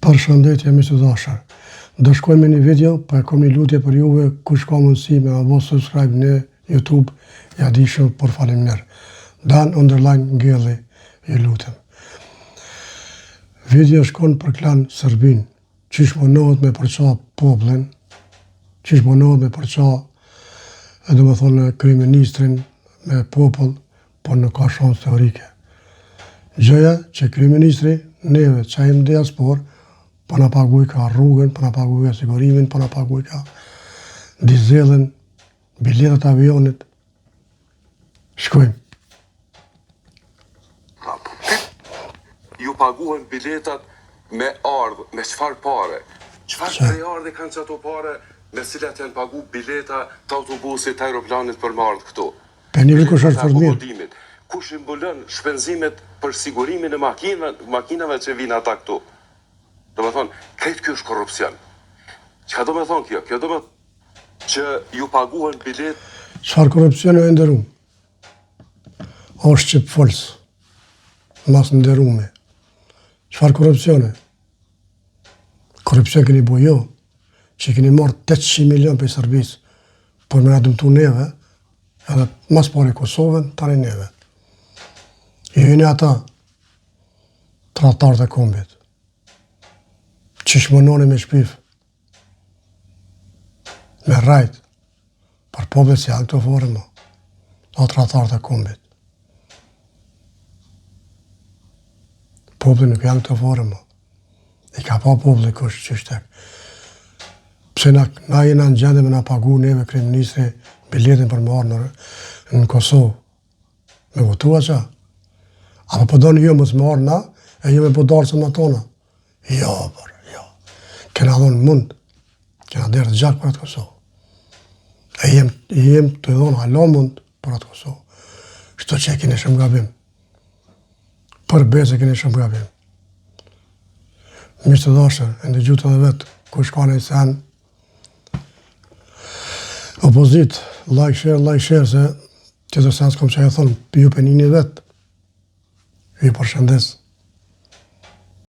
Përshëndetje mi të dashur. Do shkojmë një video, pa e kom një lutje për juve, kush ka mundësi me abo subscribe në YouTube, ja di shumë për faleminderit. Dan underline ngelli, ju lutem. Video shkon për klan Serbin, qish munohet me përqa poplin, qish munohet me përqa, do me thonë, kryeministrin me popull, por nuk ka shansë teorike. Gjëja që kryeministri, neve, që ajmë diaspor, po na paguaj ka rrugën, po na paguaj ka sigurimin, po na paguaj ka dizelën, biletat avionit. Shkojmë. Ju paguhen biletat me ardhë, me qëfar pare? Qëfar prej ardhë kanë që ato pare me cilat janë pagu bileta të autobusit, të aeroplanit për me ardhë këto? Për një kush është për mirë. Kush i mbulon shpenzimet për sigurimin e makinave që vinë ata këtu? Do me thonë, krejt kjo është korupcion. Që do me thonë kjo? Kjo do me që ju paguhen bilet... Qëfar korupcion e ndërum? është qëpë folës, mas ndërume. Qëfar korupcione? Korupcion këni bu jo, që këni marrë 800 milion për Serbisë, por me nga dëmtu neve, edhe mas pari Kosovën, tani neve. I vini ata, tratarët e kombit, që shmononi me shpif, me rajt, për poblet si janë këto fore mo, o tratarët e kombit. Poblet nuk janë këto fore mo, i ka pa poblet kush që shtek. Pse na jena në gjende me na pagu neve kryeministri biletin për më arë në Kosovë, me votua qa? Apo po do një jo mësë më arë na, e jo me po darësën në tona? Jo, për, jo. Kena dhonë mund, kena derë të gjakë për atë Kosovë. E jem të dhonë hala mund për atë Kosovë. Shto që e kene shumë gabim. Për beze kene shumë gabim. Mishë të dashër, e ndë gjutë edhe vetë, kush ka në i sen, opozit, like share, se që të sens kom që e thonë, ju për një vetë, ju përshëndes.